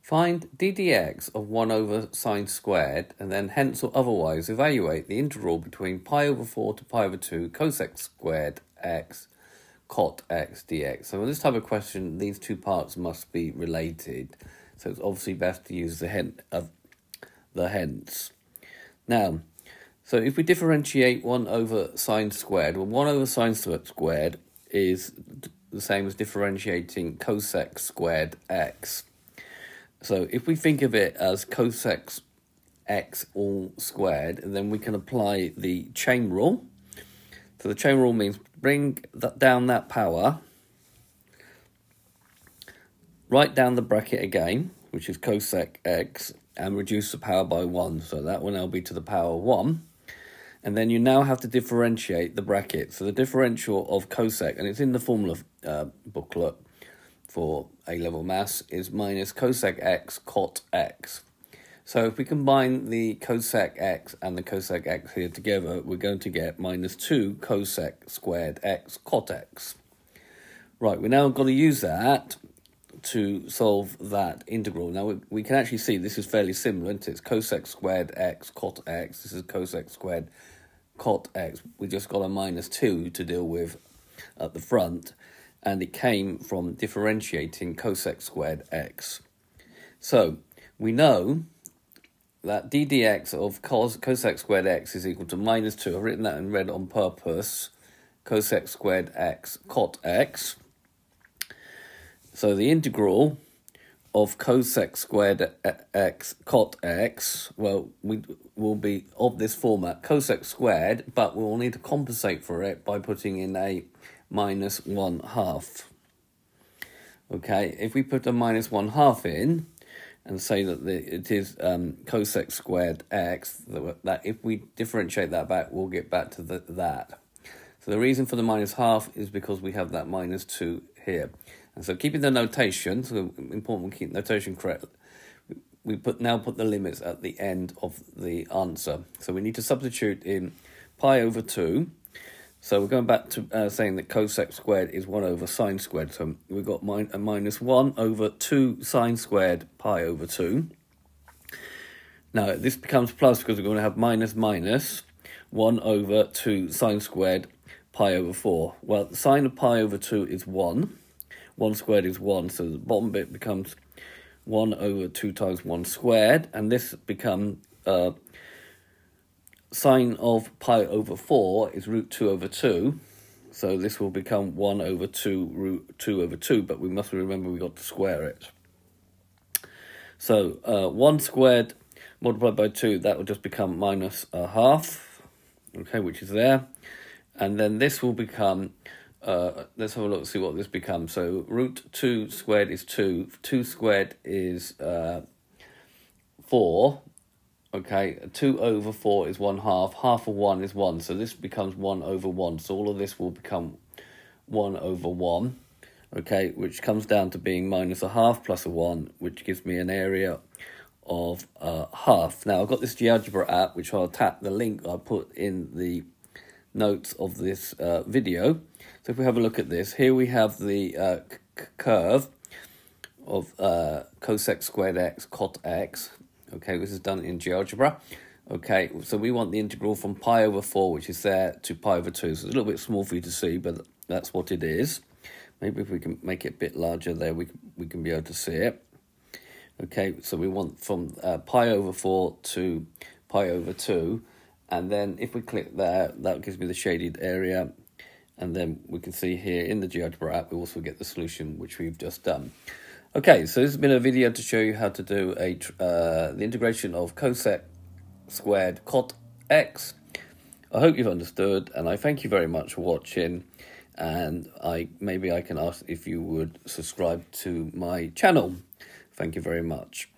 Find ddx of 1 over sine squared, and then hence or otherwise evaluate the integral between pi over 4 to pi over 2 cosec squared x cot x dx. So in this type of question, these two parts must be related. So it's obviously best to use the hence. Now, so if we differentiate 1 over sine squared, well, 1 over sine squared is the same as differentiating cosec squared x. So if we think of it as cosec x all squared, then we can apply the chain rule. So the chain rule means bring down that power, write down the bracket again, which is cosec x, and reduce the power by 1. So that will now be to the power 1. And then you now have to differentiate the bracket. So the differential of cosec, and it's in the formula booklet for A-level maths, is minus cosec x cot x. So if we combine the cosec x and the cosec x here together, we're going to get minus 2 cosec squared x cot x. Right, we're now going to use that to solve that integral. Now we can actually see this is fairly similar. It's cosec squared x cot x. This is cosec squared cot x. We just got a minus 2 to deal with at the front, and it came from differentiating cosec squared x. So we know that ddx of cosec squared x is equal to minus 2. I've written that in red on purpose. Cosec squared x cot x. So the integral of cosec squared x cot x, well, we will be of this format, cosec squared, but we'll need to compensate for it by putting in a minus 1/2. Okay, if we put a minus 1/2 in and say that it is cosec squared x, that if we differentiate that back, we'll get back to that. So the reason for the minus 1/2 is because we have that minus 2 here. And so keeping the notation, so important we keep notation correct, we now put the limits at the end of the answer. So we need to substitute in pi over 2. So we're going back to saying that cosec squared is 1 over sine squared. So we've got a minus 1 over 2 sine squared pi over 2. Now this becomes plus because we're going to have minus 1 over 2 sine squared pi over 4. Well, the sine of pi over 2 is 1. 1 squared is 1, so the bottom bit becomes 1 over 2 times 1 squared, and this becomes sine of pi over 4 is root 2 over 2, so this will become 1 over 2 root 2 over 2, but we must remember we got to square it. So 1 squared multiplied by 2, that will just become minus 1/2, okay, which is there, and then this will become let's have a look, see what this becomes. So root 2 squared is 2. 2 squared is 4. Okay, 2 over 4 is 1/2. Half of 1 is 1. So this becomes 1 over 1. So all of this will become 1 over 1. Okay, which comes down to being minus 1/2 plus a 1, which gives me an area of 1/2. Now I've got this GeoGebra app, which I'll tap the link I put in the notes of this video. So if we have a look at this, here we have the curve of cosec squared x cot x. Okay, this is done in GeoGebra. Okay, so we want the integral from pi over 4, which is there, to pi over 2. So it's a little bit small for you to see, but that's what it is. Maybe if we can make it a bit larger there, we can be able to see it. Okay, so we want from pi over 4 to pi over 2. And then if we click there, that gives me the shaded area. And then we can see here in the GeoGebra app, we also get the solution, which we've just done. Okay, so this has been a video to show you how to do the integration of cosec squared cot x. I hope you've understood, and I thank you very much for watching. And maybe I can ask if you would subscribe to my channel. Thank you very much.